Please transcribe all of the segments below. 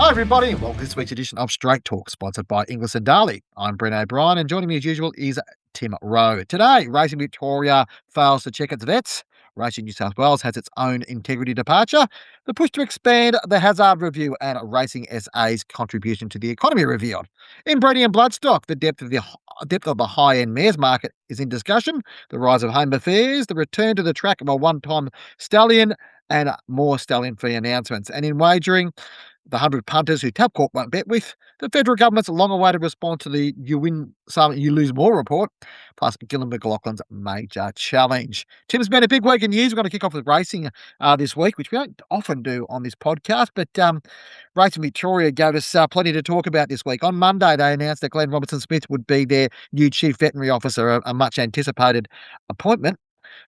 Hi, everybody, and welcome to this week's edition of Straight Talk, sponsored by Inglis and Darley. I'm Brent O'Brien, and joining me as usual is Tim Rowe. Today, Racing Victoria fails to check its vets. Racing New South Wales has its own integrity departure. The push to expand the Hazzard review and Racing SA's contribution to the economy revealed. In breeding and bloodstock, the depth of the high-end mares market is in discussion. The rise of home affairs, the return to the track of a one-time stallion, and more stallion fee announcements. And in wagering, the 100 punters who Tabcorp won't bet with, the federal government's long-awaited response to the "you win some, you lose more" report, plus Gillan McLaughlin's major challenge. Tim's been a big week in news. We're going to kick off with racing this week, which we don't often do on this podcast, but Racing Victoria gave us plenty to talk about this week. On Monday, they announced that Glenn Robertson-Smith would be their new chief veterinary officer, a much-anticipated appointment.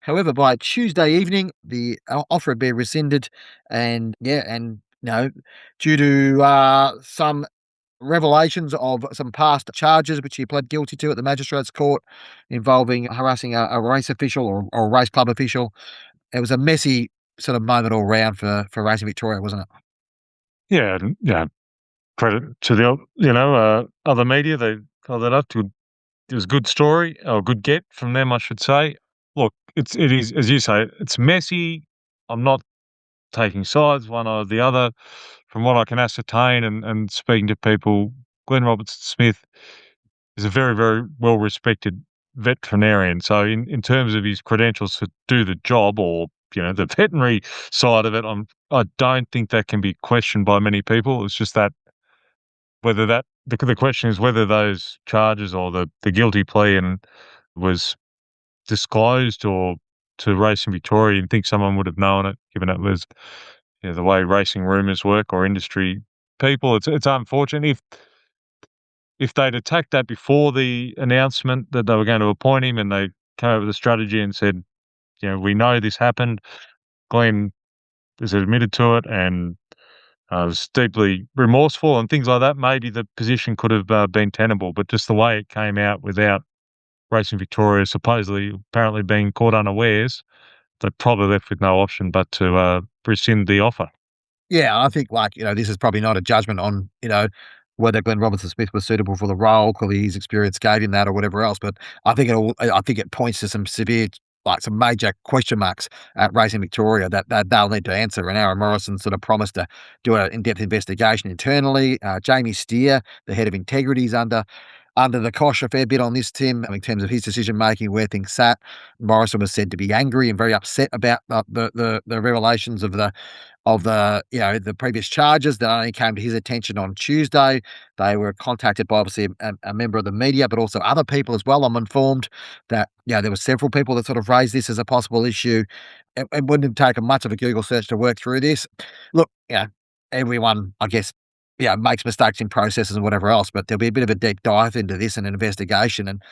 However, by Tuesday evening, the offer had been rescinded, and due to some revelations of some past charges which he pled guilty to at the magistrates' court involving harassing a race official or a race club official. It was a messy sort of moment all round for Racing Victoria, wasn't it? Yeah. Credit to the other media. They held that up to. It was a good story or a good get from them, I should say. Look, it is, as you say, it's messy. I'm not taking sides one or the other. From what I can ascertain and speaking to people, Glenn Robertson-Smith is a very, very well-respected veterinarian. So in terms of his credentials to do the job, or the veterinary side of it, I don't think that can be questioned by many people. It's just that the question is whether those charges or the guilty plea and was disclosed or to Racing Victoria. And think someone would have known it, given it was the way racing rumours work or industry people. It's unfortunate if they'd attacked that before the announcement that they were going to appoint him, and they came up with a strategy and said, we know this happened. Glenn has admitted to it and was deeply remorseful and things like that. Maybe the position could have been tenable, but just the way it came out without Racing Victoria apparently being caught unawares, they probably left with no option but to rescind the offer. Yeah, I think this is probably not a judgment on, whether Glenn Robertson-Smith was suitable for the role. Clearly his experience gave him that or whatever else. But I think it points to some severe, some major question marks at Racing Victoria that they'll need to answer. And Aaron Morrison sort of promised to do an in-depth investigation internally. Jamie Steer, the head of integrity, is under the cosh a fair bit on this, Tim, in terms of his decision-making, where things sat. Morrison was said to be angry and very upset about the revelations of the previous charges that only came to his attention on Tuesday. They were contacted by obviously a member of the media, but also other people as well. I'm informed that there were several people that sort of raised this as a possible issue. It wouldn't have taken much of a Google search to work through this. Look, everyone, I guess, makes mistakes in processes and whatever else, but there'll be a bit of a deep dive into this and an investigation. And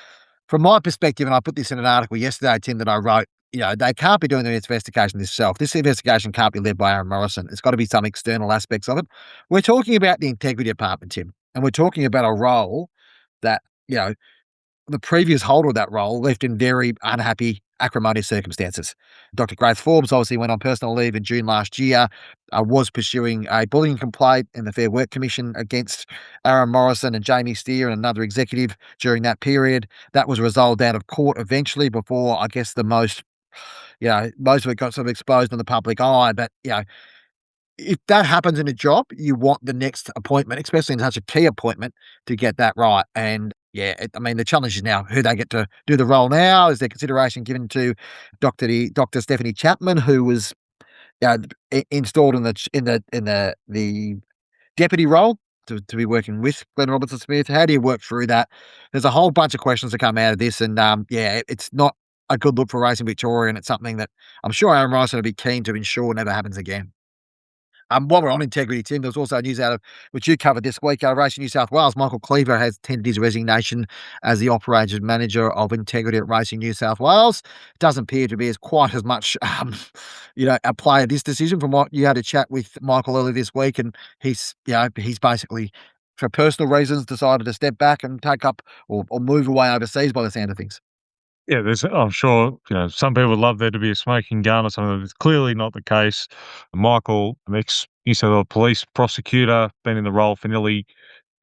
from my perspective, and I put this in an article yesterday, Tim, that I wrote, they can't be doing the investigation themselves. This investigation can't be led by Aaron Morrison. It's got to be some external aspects of it. We're talking about the integrity department, Tim, and we're talking about a role that, the previous holder of that role left in very unhappy, acrimonious circumstances. Dr. Grace Forbes obviously went on personal leave in June last year, was pursuing a bullying complaint in the Fair Work Commission against Aaron Morrison and Jamie Steer and another executive during that period. That was resolved out of court eventually before, I guess, most of it got sort of exposed in the public eye. But, if that happens in a job, you want the next appointment, especially in such a key appointment, to get that right. And the challenge is now who they get to do the role now. Is there consideration given to Dr. Stephanie Chapman, who was installed in the deputy role to be working with Glenn Robertson-Smith? How do you work through that? There's a whole bunch of questions that come out of this, and it's not a good look for Racing Victoria, and it's something that I'm sure Aaron Morrison will be keen to ensure never happens again. While we're on integrity, Tim, there was also news out of which you covered this week. Racing New South Wales, Michael Cleaver has tendered his resignation as the operations manager of integrity at Racing New South Wales. Doesn't appear to be quite as much, a play of this decision from what you had a chat with Michael earlier this week, and he's basically, for personal reasons, decided to step back and take up or move away overseas by the sound of things. Yeah, I'm sure, some people would love there to be a smoking gun or something. It's clearly not the case. Michael, an ex-New South Wales police prosecutor, been in the role for nearly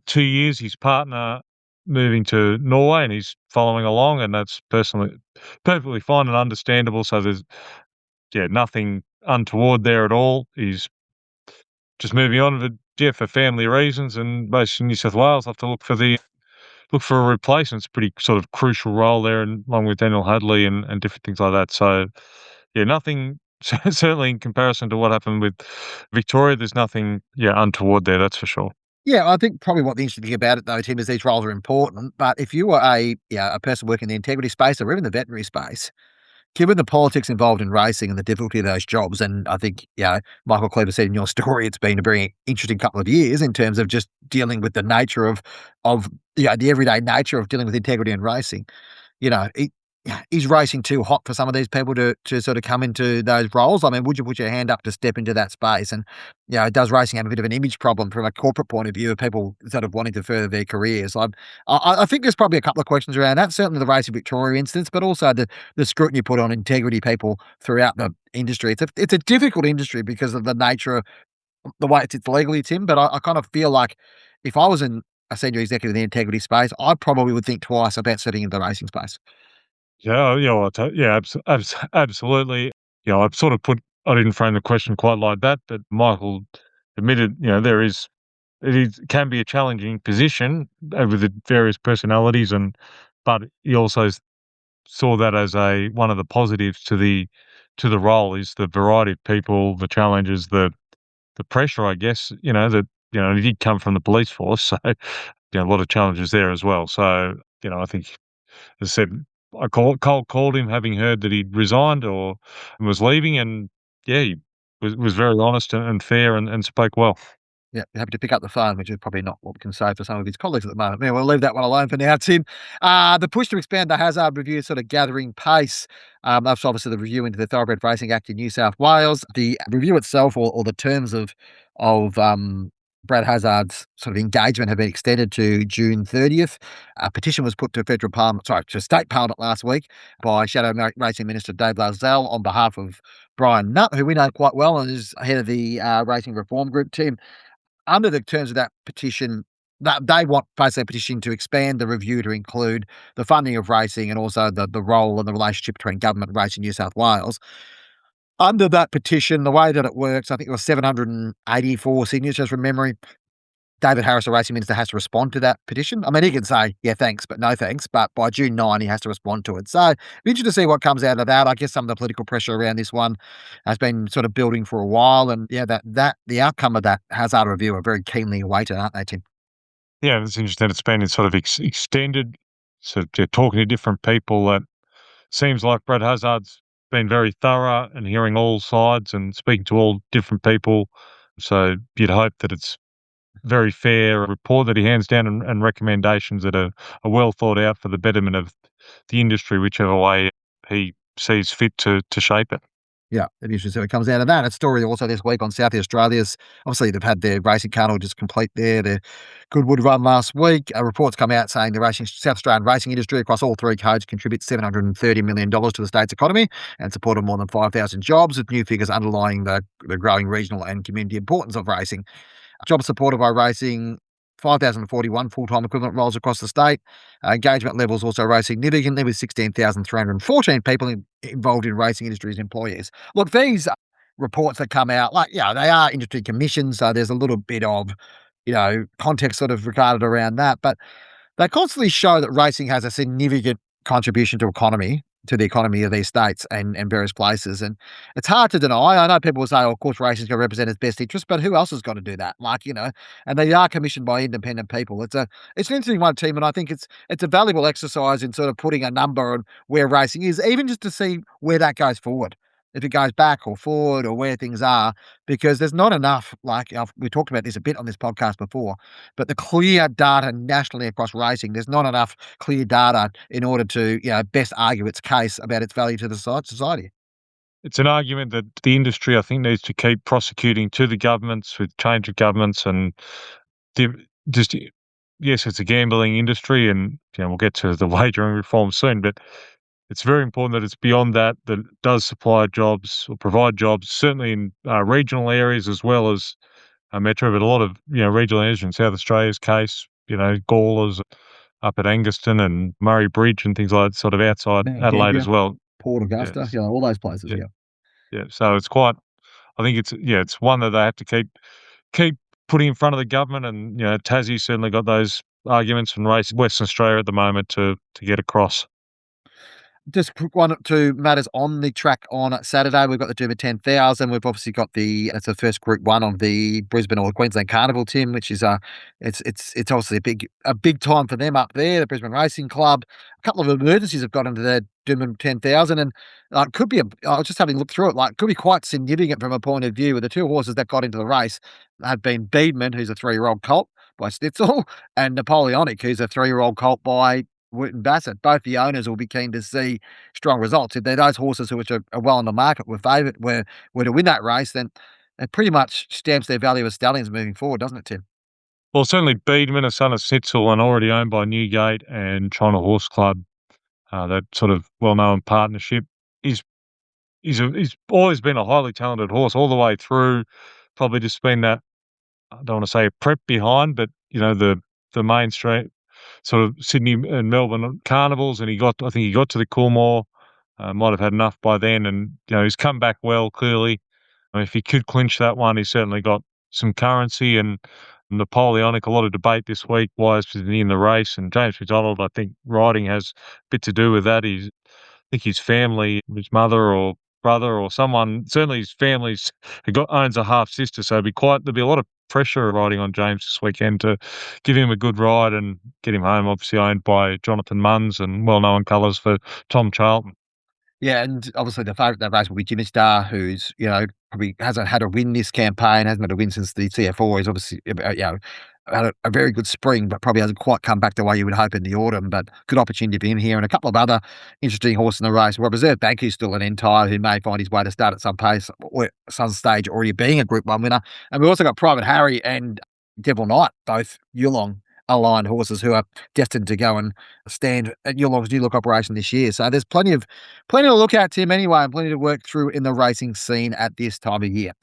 2 years. His partner moving to Norway, and he's following along, and that's personally perfectly fine and understandable. So there's, yeah, nothing untoward there at all. He's just moving on with, yeah, for family reasons, and most in New South Wales have to look for a replacement. It's a pretty sort of crucial role there, and along with Daniel Hadley and different things like that. So, yeah, nothing certainly in comparison to what happened with Victoria. There's nothing, yeah, untoward there. That's for sure. Yeah, I think probably what the interesting thing about it though, Tim, is these roles are important. But if you were a person working in the integrity space or even the veterinary space, given the politics involved in racing and the difficulty of those jobs, and I think, Michael Cleaver said in your story, it's been a very interesting couple of years in terms of just dealing with the nature of the everyday nature of dealing with integrity and racing. You know, is racing too hot for some of these people to sort of come into those roles? I mean, would you put your hand up to step into that space? And, does racing have a bit of an image problem from a corporate point of view of people sort of wanting to further their careers? I think there's probably a couple of questions around that. Certainly the Racing Victoria instance, but also the scrutiny put on integrity people throughout the industry. It's a difficult industry because of the nature of the way it sits legally, Tim. But I kind of feel like if I was in a senior executive in the integrity space, I probably would think twice about stepping into the racing space. Yeah, yeah, well, yeah, absolutely. I've sort of I didn't frame the question quite like that, but Michael admitted, can be a challenging position with the various personalities, but he also saw that as one of the positives to the role is the variety of people, the challenges, the pressure, I guess. He did come from the police force, so a lot of challenges there as well. So I think, as I said, Cole called him having heard that he'd resigned or was leaving, and yeah, he was very honest and fair and spoke well. Yeah, happy to pick up the phone, which is probably not what we can say for some of his colleagues at the moment. Yeah, we'll leave that one alone for now, Tim. The push to expand the Hazzard review is sort of gathering pace. That's obviously the review into the Thoroughbred Racing Act in New South Wales. The review itself, or the terms of Brad Hazzard's sort of engagement, have been extended to June 30th. A petition was put to State Parliament last week by Shadow Racing Minister Dave Lasell on behalf of Brian Nutt, who we know quite well and is head of the Racing Reform Group. Tim, under the terms of that petition, that they want basically a petition to expand the review to include the funding of racing and also the role and the relationship between government and racing New South Wales. Under that petition, the way that it works, I think it was 784 signatures from memory. David Harris, the racing minister, has to respond to that petition. I mean, he can say, yeah, thanks, but no thanks. But by June 9, he has to respond to it. So, be interested to see what comes out of that. I guess some of the political pressure around this one has been sort of building for a while. And yeah, that the outcome of that Hazard review are very keenly awaited, aren't they, Tim? Yeah, it's interesting. It's been sort of extended. So talking to different people, that seems like Brad Hazard's been very thorough and hearing all sides and speaking to all different people. So you'd hope that it's very fair report that he hands down, and recommendations that are well thought out for the betterment of the industry, whichever way he sees fit to shape it. Yeah, it'd be interesting to see what comes out of that. A story also this week on South Australia's. Obviously, they've had their racing carnival just complete their Goodwood run last week. A report's come out saying the South Australian racing industry across all three codes contributes $730 million to the state's economy and supported more than 5,000 jobs, with new figures underlying the growing regional and community importance of racing. Jobs supported by racing, 5,041 full-time equivalent roles across the state. Engagement levels also rose significantly, with 16,314 people involved in racing industry as employees. Look, these reports that come out, they are industry commissions, so there's a little bit of, context sort of regarded around that. But they constantly show that racing has a significant contribution to the economy of these states and various places. And it's hard to deny. I know people will say, oh, of course, racing's going to represent its best interest, but who else has got to do that? And they are commissioned by independent people. It's an interesting one, team, and I think it's a valuable exercise in sort of putting a number on where racing is, even just to see where that goes forward. If it goes back or forward or where things are, because there's not enough, we talked about this a bit on this podcast before, but the clear data nationally across racing, there's not enough clear data in order to, best argue its case about its value to the society. It's an argument that the industry, I think, needs to keep prosecuting to the governments with change of governments and div- just yes, it's a gambling industry, and we'll get to the wagering reform soon, but it's very important that it's beyond that, that it does supply jobs or provide jobs, certainly in regional areas as well as metro, but a lot of, regional areas in South Australia's case, Gawlers up at Angaston and Murray Bridge and things like that, sort of outside Mount Adelaide Gambier, as well. Port Augusta, Yes. all those places, Yeah. yeah. Yeah. So it's quite, I think it's one that they have to keep putting in front of the government, and Tassie certainly got those arguments from Western Australia at the moment to get across. Just quick one to matters on the track on Saturday. We've got the Doomba 10,000. We've obviously got it's the first Group 1 of the Brisbane or Queensland Carnival, Tim, which is it's obviously a big time for them up there, the Brisbane Racing Club. A couple of emergencies have got into their Doomba 10,000, and could be I was just having a look through it, could be quite significant from a point of view with the two horses that got into the race have been Beedman, who's a 3-year-old colt by Stitzel, and Napoleonic, who's a 3-year-old colt by Wooten Bassett. Both the owners will be keen to see strong results. If they're those horses which are well on the market, were favourite, were to win that race, then it pretty much stamps their value as stallions moving forward, doesn't it, Tim? Well, certainly Beedman, a son of Sitzel, and already owned by Newgate and China Horse Club, that sort of well-known partnership. He's he's always been a highly talented horse all the way through. Probably just been that, I don't want to say a prep behind, but the mainstream sort of Sydney and Melbourne carnivals, and I think he got to the Coolmore, might have had enough by then, and he's come back well. Clearly, I mean, if he could clinch that one, he's certainly got some currency. And Napoleonic, a lot of debate this week. Why is he in the race? And James McDonald, I think riding has a bit to do with that. I think his family, his mother or brother or someone, certainly his family's owns a half sister, so there'll be a lot of pressure riding on James this weekend to give him a good ride and get him home. Obviously owned by Jonathan Munns and well-known colours for Tom Charlton. Yeah, and obviously the favourite of that race will be Jimmy Star, who's, probably hasn't had a win this campaign, hasn't had a win since the TF4. He's obviously, had a very good spring, but probably hasn't quite come back the way you would hope in the autumn. But good opportunity for him here, and a couple of other interesting horses in the race. Well, Reserve Bank, who's still an entire, who may find his way to start at some pace or some stage already being a Group 1 winner. And we've also got Private Harry and Devil Knight, both Yulong aligned horses who are destined to go and stand at Yulong's new look operation this year. So there's plenty to look at, Tim, anyway, and plenty to work through in the racing scene at this time of year.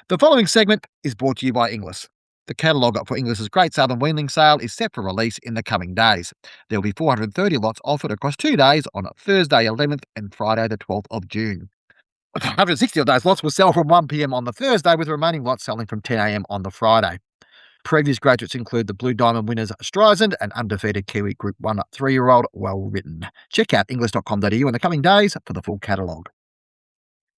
The following segment is brought to you by Inglis. The catalogue for Inglis's Great Southern Weanling Sale is set for release in the coming days. There will be 430 lots offered across 2 days on Thursday 11th and Friday the 12th of June. 160 of those lots will sell from 1 p.m. on the Thursday, with the remaining lots selling from 10 a.m. on the Friday. Previous graduates include the Blue Diamond winners Streisand and undefeated Kiwi Group 1 3-year-old Well Written. Check out inglis.com.au in the coming days for the full catalogue.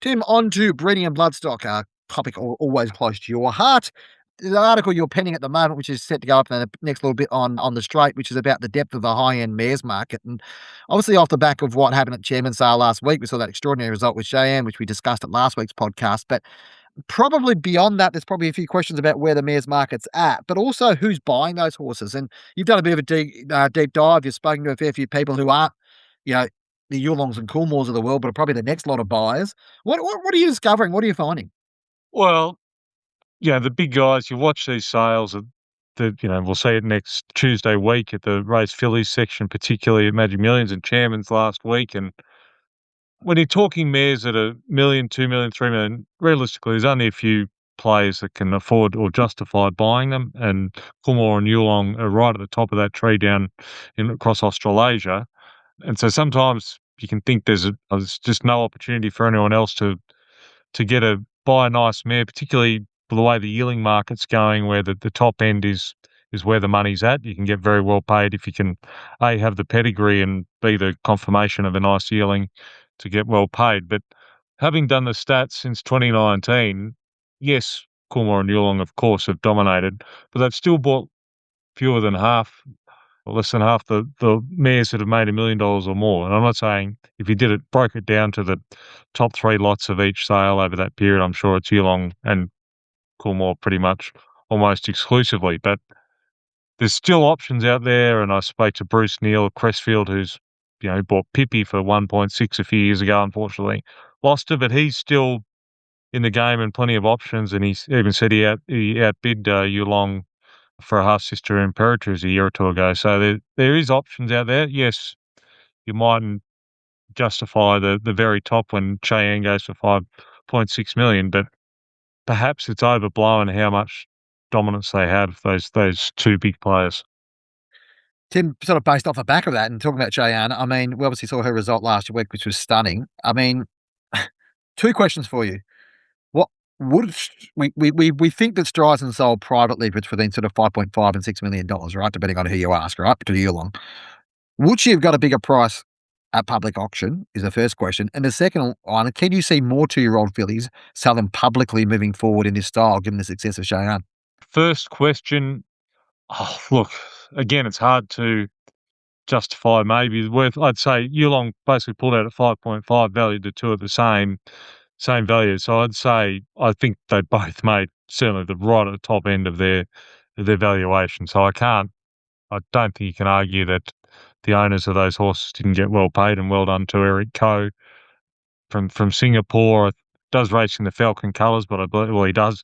Tim, on to breeding and bloodstock, a topic always close to your heart. There's an article you're penning at the moment, which is set to go up in the next little bit on the straight, which is about the depth of the high-end mares market. And obviously off the back of what happened at Chairman's Sale last week, we saw that extraordinary result with Cheyenne, which we discussed at last week's podcast. But probably beyond that, there's probably a few questions about where the mares market's at, but also who's buying those horses. And you've done a bit of a deep dive. You've spoken to a fair few people who aren't, you know, the Yulongs and Coolmores of the world, but are probably the next lot of buyers. What are you discovering? What are you finding? Well, the big guys, you watch these sales we'll see it next Tuesday week at the race fillies section, particularly at Magic Millions and Chairman's last week. And when you're talking mares at $1 million, $2 million, $3 million, realistically, there's only a few players that can afford or justify buying them. And Coolmore and Yulong are right at the top of that tree down across Australasia. And so sometimes you can think there's just no opportunity for anyone else to buy a nice mare, particularly for the way the yearling market's going, where the top end is where the money's at. You can get very well paid if you can A, have the pedigree, and B, the confirmation of a nice yearling to get well paid. But having done the stats since 2019, yes, Coolmore and Yulong, of course, have dominated, but they've still bought fewer than half or less than half the mares that have made $1 million or more. And I'm not saying, if you broke it down to the top 3 lots of each sale over that period, I'm sure it's Yulong and Coolmore pretty much almost exclusively. But there's still options out there, and I spoke to Bruce Neal of Crestfield, who's bought Pippi for 1.6 a few years ago. Unfortunately, lost it, but he's still in the game and plenty of options. And he even said he outbid Yulong for a half sister Imperatriz a year or two ago. So there is options out there. Yes, you mightn't justify the very top when Cheyenne goes for 5.6 million, but perhaps it's overblown how much dominance they have, those two big players. Tim, sort of based off the back of that and talking about Cheyenne, I mean, we obviously saw her result last week, which was stunning. I mean, two questions for you. What would we think that Streisand sold privately between sort of 5.5 and $6 million, right? Depending on who you ask, right? To you long. Would she have got a bigger price at public auction? Is the first question. And the second one, can you see more 2-year-old fillies selling publicly moving forward in this style, given the success of Cheyenne? First question, look, again, it's hard to justify maybe worth. I'd say Yulong basically pulled out at 5.5, valued the two at the same value. So I'd say I think they both made certainly the right at the top end of their valuation. So I don't think you can argue that the owners of those horses didn't get well paid, and well done to Eric Coe from Singapore. Does race in the Falcon colours, but I believe, well, he does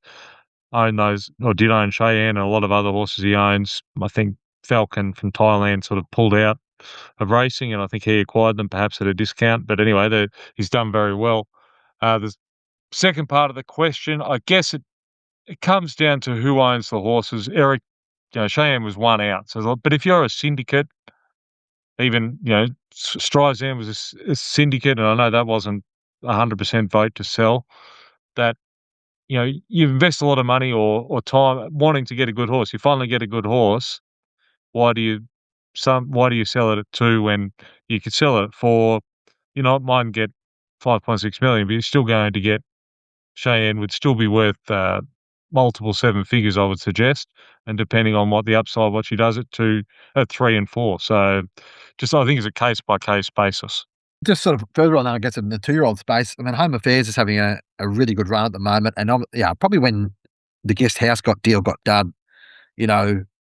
own those, or did own Cheyenne and a lot of other horses he owns. I think Falcon from Thailand sort of pulled out of racing, and I think he acquired them perhaps at a discount. But anyway, he's done very well. The second part of the question, I guess it comes down to who owns the horses. Eric, Cheyenne was one out. So, but if you're a syndicate, even Streisand was a syndicate, and I know that wasn't 100% vote to sell. That you invest a lot of money or time wanting to get a good horse. You finally get a good horse. Why do you why do you sell it at 2 when you could sell it at 4? You know, it might get 5.6 million, but you're still going to get Cheyenne would still be worth multiple seven figures, I would suggest, and depending on what the upside, what she does at 3 and 4. So, just I think it's a case by case basis. Just sort of further on that, I guess, in the 2-year-old space, I mean, Home Affairs is having a really good run at the moment. And yeah, probably when the guest house got done,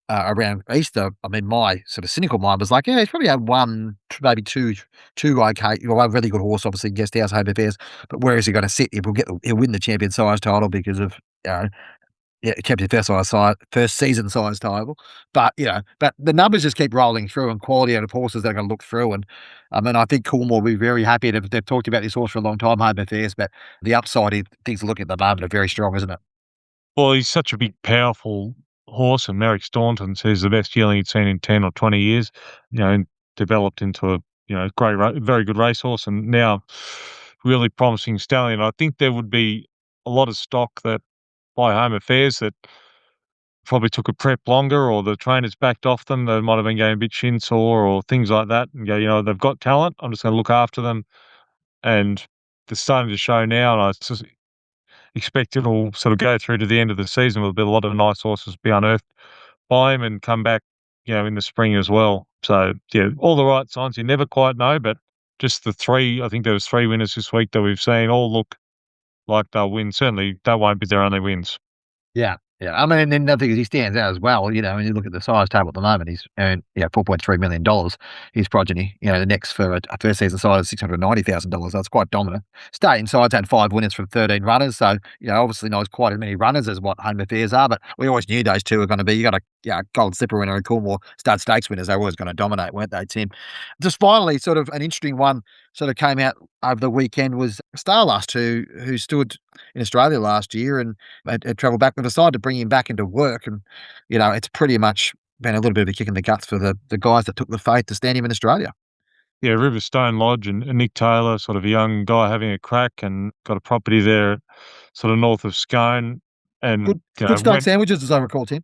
around Easter, I mean, my sort of cynical mind was like, yeah, he's probably had one, maybe two okay, one really good horse, obviously, guest house, Home Affairs. But where is he going to sit? He'll win the champion size title because of, yeah, it kept his first season size title. But the numbers just keep rolling through, and quality out of horses they're going to look through. And I mean, I think Coolmore will be very happy. They've talked about this horse for a long time, Home Affairs, but the upside things are looking at the moment are very strong, isn't it? Well, he's such a big, powerful horse, and Merrick Staunton says the best yearling he'd seen in 10 or 20 years, and developed into a, very good racehorse, and now really promising stallion. I think there would be a lot of stock that by Home Affairs that probably took a prep longer, or the trainers backed off them. They might have been going a bit shin sore or things like that, and go, they've got talent. I'm just going to look after them, and they're starting to show now. And I just expect it'll sort of go through to the end of the season with a lot of nice horses be unearthed by him and come back, in the spring as well. So yeah, all the right signs. You never quite know, but just the three. I think there was 3 winners this week that we've seen all look like they'll win. Certainly, that won't be their only wins. Yeah, yeah. I mean, and then the thing is, he stands out as well. When you look at the size table at the moment, he's earned $4.3 million. His progeny, the next for a first season size is $690,000. That's quite dominant. Stallion side's had 5 winners from 13 runners, so obviously not quite as many runners as what Home Affairs are. But we always knew those two were going to be. You got a Gold Slipper winner and Coolmore Stud Stakes winners. They were always going to dominate, weren't they, Tim? Just finally, sort of an interesting one, sort of came out over the weekend was Starlust, who stood in Australia last year and had travelled back and decided to bring him back into work. And, it's pretty much been a little bit of a kick in the guts for the guys that took the faith to stand him in Australia. Yeah, Riverstone Lodge and Nick Taylor, sort of a young guy having a crack, and got a property there, sort of north of Scone, and Good steak sandwiches, as I recall, Tim.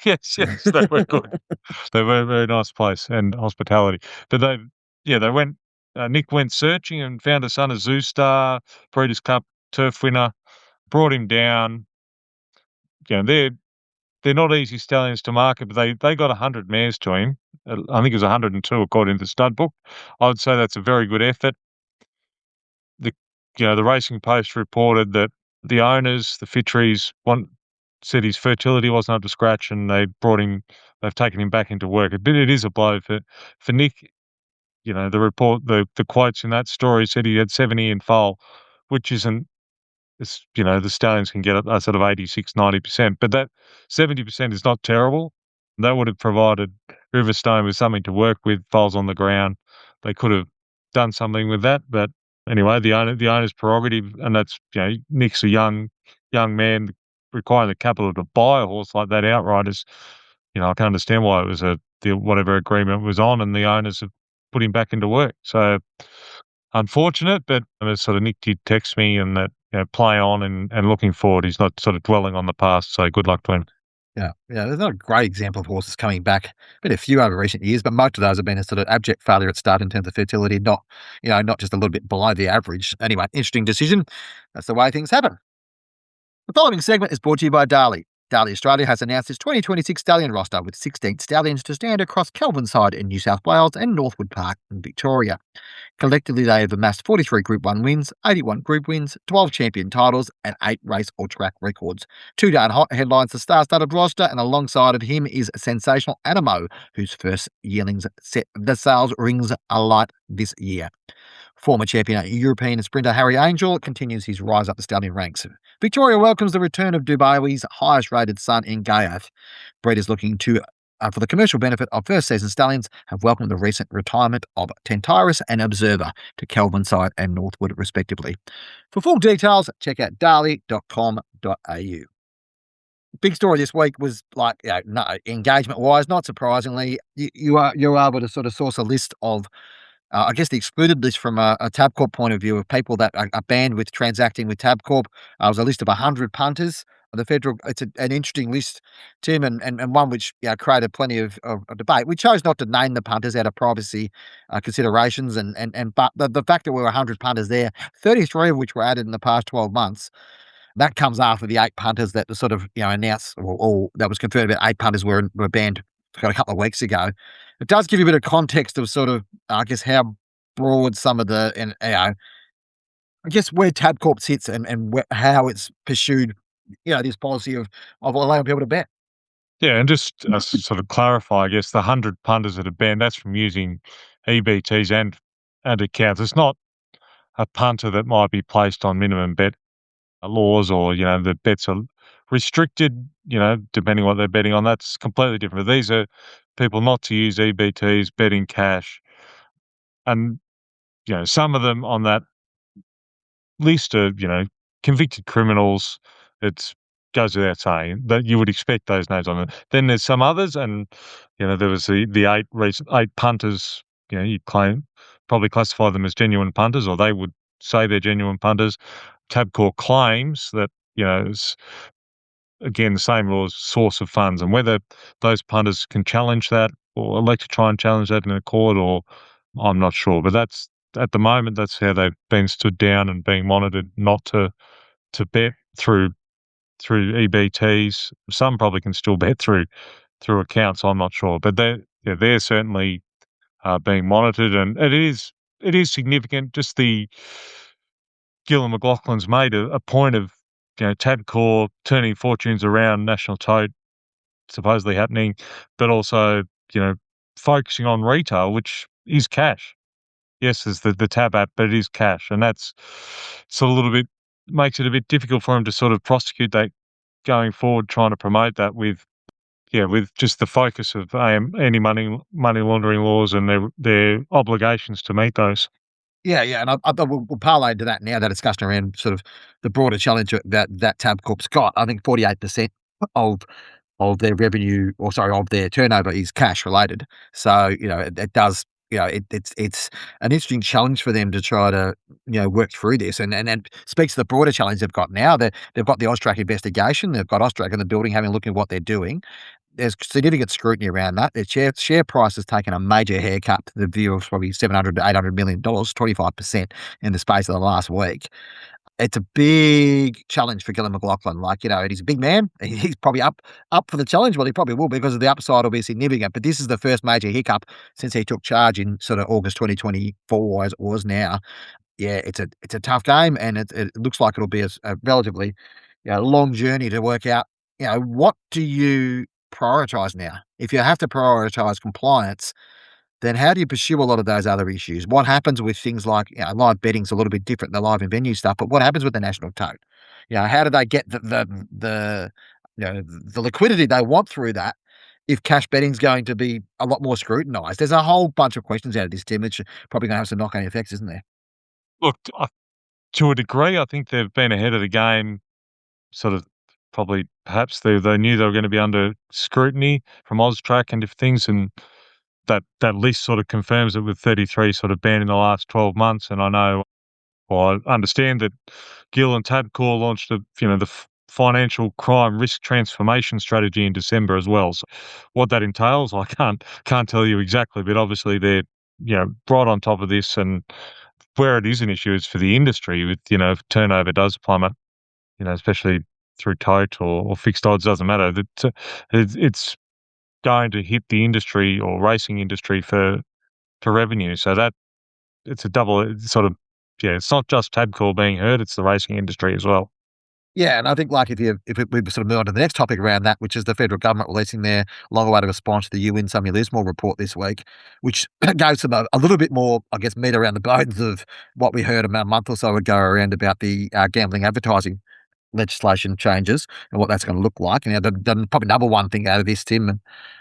yes, yes, they were good. They were a very nice place and hospitality. But they went. Nick went searching and found a son of Zoo Star, Breeders' Cup turf winner, brought him down. They're not easy stallions to market, but they got 100 mares to him. I think it was 102 according to the stud book. I would say that's a very good effort. The the Racing Post reported that the owners, the Fitcheries, said his fertility wasn't up to scratch, and they've taken him back into work. But it is a blow for Nick. The quotes in that story said he had 70 in foal, which isn't. The stallions can get a sort of 86-90%, but that 70% is not terrible. That would have provided Riverstone with something to work with, foals on the ground. they could have done something with that. But anyway, the owner's prerogative, and that's, Nick's a young man requiring the capital to buy a horse like that outright is, I can understand why it was whatever agreement was on, and the owners have put him back into work. So unfortunate, but sort of Nick did text me and that, play on and looking forward. He's not sort of dwelling on the past. So good luck to him. Yeah, yeah. There's not a great example of horses coming back. Been a few over recent years, but most of those have been a sort of abject failure at start in terms of fertility, not just a little bit below the average. Anyway, interesting decision. That's the way things happen. The following segment is brought to you by Darley. Darley Australia has announced its 2026 stallion roster with 16 stallions to stand across Kelvinside in New South Wales and Northwood Park in Victoria. Collectively, they have amassed 43 Group 1 wins, 81 Group wins, 12 champion titles, and 8 race or track records. Two darn hot headlines the star-studded roster, and alongside of him is sensational Animo, whose first yearlings set the sales rings alight this year. Former champion European sprinter Harry Angel continues his rise up the stallion ranks. Victoria welcomes the return of Dubai's highest-rated son in Gayath. Breeders looking for the commercial benefit of first-season stallions have welcomed the recent retirement of Tentyrus and Observer to Kelvinside and Northwood, respectively. For full details, check out darley.com.au. Big story this week was engagement-wise, not surprisingly, you're able to sort of source a list of I guess the excluded list from a Tabcorp point of view of people that are banned with transacting with Tabcorp. Was a list of 100 punters. The federal, it's an interesting list, Tim, and one which created plenty of debate. We chose not to name the punters out of privacy considerations, but the fact that there were 100 punters there, 33 of which were added in the past 12 months, that comes after the 8 punters that were sort of announced, or that was confirmed about 8 punters were banned a couple of weeks ago. It does give you a bit of context of sort of, I guess, how broad some of I guess where Tabcorp sits and how it's pursued, this policy of allowing people to bet. Yeah, and just to sort of clarify, I guess the 100 punters that are banned, that's from using EBTs and accounts. It's not a punter that might be placed on minimum bet laws, or, the bets are restricted, depending what they're betting on. That's completely different. These are people not to use EBTs, betting cash. And, some of them on that list are, convicted criminals. It goes without saying that you would expect those names on it. Then there's some others, and, there was the 8 punters, you probably classify them as genuine punters, or they would say they're genuine punters. Tabcorp claims that, it's, again, the same laws, source of funds, and whether those punters can challenge that or elect to try and challenge that in a court, or I'm not sure. But that's, at the moment, that's how they've been stood down and being monitored not to bet through EBTs. Some probably can still bet through accounts. I'm not sure, but they're certainly being monitored, and it is significant. Just the Gillon McLaughlin's made a point of, Tabcorp turning fortunes around, National Tote supposedly happening, but also, focusing on retail, which is cash. Yes, there's the Tab app, but it is cash, and that's sort of a little bit makes it a bit difficult for him to sort of prosecute that going forward, trying to promote that with just the focus of anti-money laundering laws and their obligations to meet those. Yeah, yeah, and we'll parlay into that now, that discussion around sort of the broader challenge that Tabcorp's got. I think 48% of their revenue, or sorry, of their turnover is cash related. So, it does, it's an interesting challenge for them to try to, work through this, and speaks to the broader challenge they've got now. They've got the Austrac investigation, they've got Austrac in the building having a look at what they're doing. There's significant scrutiny around that. Their share price has taken a major haircut to the view of probably $700 to $800 million, 25% in the space of the last week. It's a big challenge for Gillon McLaughlin. He's a big man. He's probably up for the challenge. Well, he probably will, because of the upside will be significant. But this is the first major hiccup since he took charge in sort of August 2024, as it was now. Yeah, it's a tough game, and it looks like it'll be a relatively long journey to work out. What do you prioritize now? If you have to prioritize compliance, then how do you pursue a lot of those other issues? What happens with things like, live betting's a little bit different than live and venue stuff, but what happens with the national tote? How do they get the liquidity they want through that if cash betting's going to be a lot more scrutinised. There's a whole bunch of questions out of this, Tim, which are probably going to have some knock-on effects, isn't there? Look, to a degree, I think they've been ahead of the game. Sort of, probably, perhaps they knew they were going to be under scrutiny from Austrac and different things, and that list sort of confirms it with 33 sort of banned in the last 12 months. And I know, well, I understand that Gill and Tabcorp launched the financial crime risk transformation strategy in December as well. So what that entails, I can't tell you exactly, but obviously they're right on top of this. And where it is an issue is for the industry, with if turnover does plummet, especially through tote or fixed odds, doesn't matter. That it's going to hit the industry or racing industry for revenue. So that it's a double sort of, yeah. It's not just Tabcorp being hurt; it's the racing industry as well. Yeah, and I think, like, we sort of move on to the next topic around that, which is the federal government releasing their long-awaited response to the "You Win Some, You Lose More" report this week, which goes some a little bit more, I guess, meat around the bones of what we heard about a month or so ago around about the gambling advertising legislation changes and what that's going to look like. And the probably number one thing out of this, Tim, and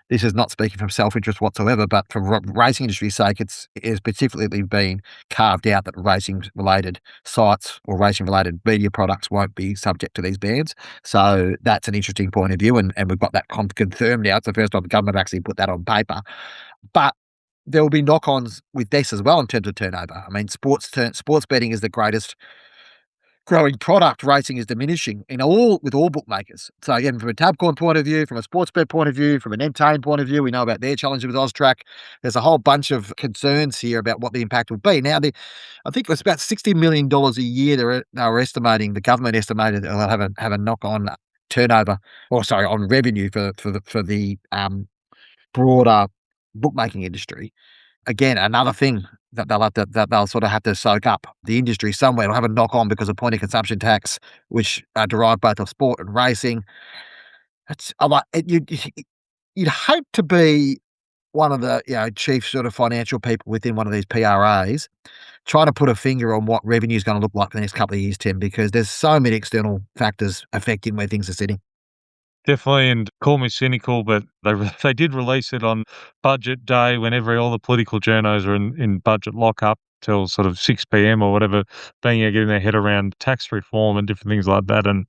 this is not speaking from self-interest whatsoever, but from racing industry's sake, it is particularly been carved out that racing-related sites or racing-related media products won't be subject to these bans. So that's an interesting point of view, and we've got that confirmed now. It's the first time the government actually put that on paper. But there will be knock-ons with this as well in terms of turnover. I mean, sports betting is the greatest growing product. Racing is diminishing with all bookmakers. So again, from a Tabcorp point of view, from a sports bet point of view, from an Entain point of view, we know about their challenges with Austrac. There's a whole bunch of concerns here about what the impact will be. Now, I think it was about $60 million a year they were estimating. The government estimated they'll have a knock on turnover, or sorry, on revenue for the broader bookmaking industry. Again, another thing that they'll sort of have to soak up. The industry somewhere will have a knock on because of point of consumption tax, which are derived both of sport and racing. It's I like it, you'd hope to be one of the chief sort of financial people within one of these PRAs, trying to put a finger on what revenue is going to look like for the next couple of years, Tim, because there's so many external factors affecting where things are sitting. Definitely, and call me cynical, but they did release it on budget day, whenever all the political journos are in budget lockup till sort of 6 p.m. or whatever, being able to get their head around tax reform and different things like that, and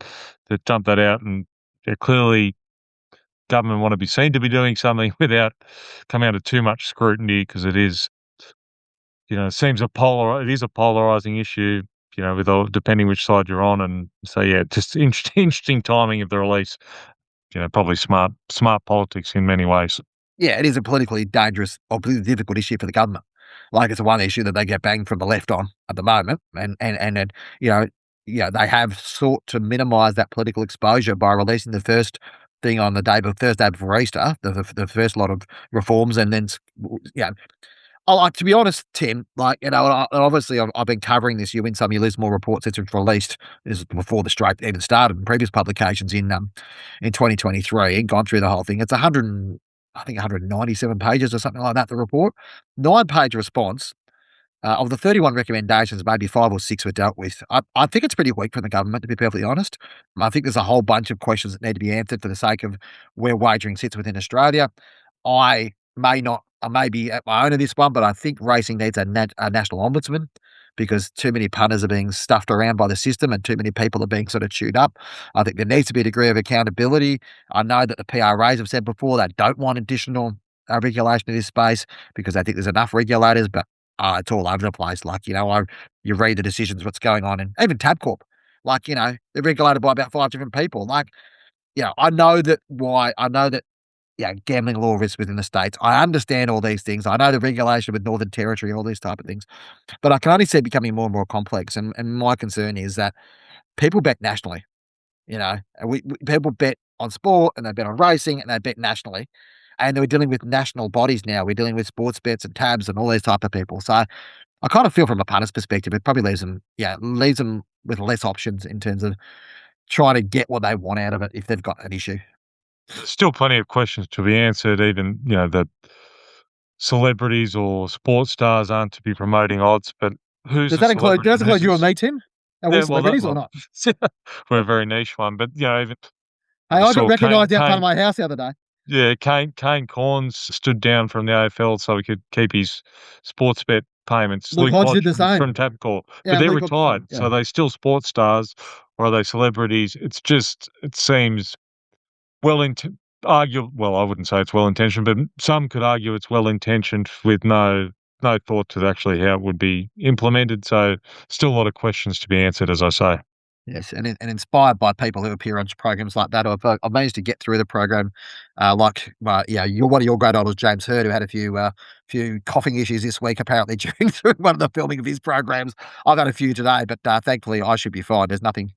to dump that out. And clearly, government want to be seen to be doing something without coming under too much scrutiny, because it is, it seems it is a polarizing issue, with all, depending which side you're on. And so, yeah, just interesting timing of the release. Probably smart politics in many ways. Yeah, it is a politically dangerous or politically difficult issue for the government. Like, it's one issue that they get banged from the left on at the moment, and then, you know they have sought to minimise that political exposure by releasing the first thing on the Thursday before Easter, the first lot of reforms, and then yeah. I like, to be honest, Tim, like, obviously I've been covering this "You Win Some, You Lose More" report since it was released. This is before the strike even started, in previous publications in 2023, and gone through the whole thing. It's 197 pages or something like that, the report. 9-page response. Of the 31 recommendations, maybe 5 or 6 were dealt with. I think it's pretty weak from the government, to be perfectly honest. I think there's a whole bunch of questions that need to be answered for the sake of where wagering sits within Australia. I may be at my own in this one, but I think racing needs a national ombudsman, because too many punters are being stuffed around by the system and too many people are being sort of chewed up. I think there needs to be a degree of accountability. I know that the PRAs have said before they don't want additional regulation in this space because they think there's enough regulators, but it's all over the place. Like, you read the decisions, what's going on, and even Tabcorp, like, they're regulated by about 5 different people. Like, I know that, yeah, gambling law risks within the states. I understand all these things. I know the regulation with Northern Territory, all these type of things, but I can only see it becoming more and more complex. And my concern is that people bet nationally, and people bet on sport and they bet on racing and they bet nationally. And we're dealing with national bodies now. We're dealing with sports bets and tabs and all these type of people. So I kind of feel, from a punter's perspective, it probably leaves them with less options in terms of trying to get what they want out of it if they've got an issue. There's still plenty of questions to be answered. Even the celebrities or sports stars aren't to be promoting odds, but who's Does a that include celebrity does that and who's include a you and me, Tim? Are we yeah, well, celebrities or not? we're a very niche one, but even Hey, I I got saw recognised out front of my house the other day. Yeah, Kane Cornes stood down from the AFL so he could keep his sports bet payments. Luke Luke Hodge did Hodge the same. from Tabcorp, but Yeah, they're Luke Hodge the retired, same. Yeah. so they still sports stars or are they celebrities? It seems well into well, I wouldn't say it's well intentioned, but some could argue it's well intentioned with no thought to actually how it would be implemented. So still a lot of questions to be answered, as I say. Yes, and inspired by people who appear on programs like that. I've managed to get through the program, yeah, one of your great idols, James Hird, who had a few coughing issues this week, apparently during through one of the filming of his programs. I've had a few today, but thankfully I should be fine. There's nothing,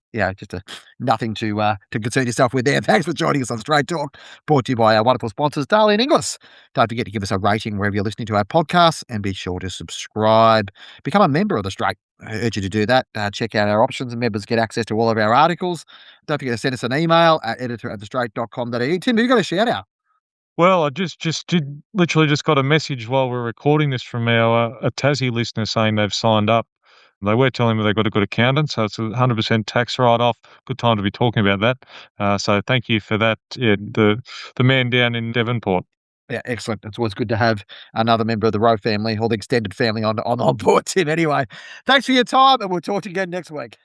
nothing to concern yourself with there. Thanks for joining us on Straight Talk, brought to you by our wonderful sponsors, Starlin Inglis. Don't forget to give us a rating wherever you're listening to our podcasts, and be sure to subscribe. Become a member of the Straight. I urge you to do that. Check out our options, and members get access to all of our articles. Don't forget to send us an email at editor@thestraight.com.au. Tim, you got a shout out? Well, I just did literally just got a message while we're recording this from our a Tassie listener saying they've signed up. They were telling me they've got a good accountant, so it's a 100% tax write-off. Good time to be talking about that. So thank you for that. Yeah, the man down in Devonport. Yeah, excellent. It's always good to have another member of the Rowe family or the extended family on board, Tim. Anyway, thanks for your time, and we'll talk to you again next week.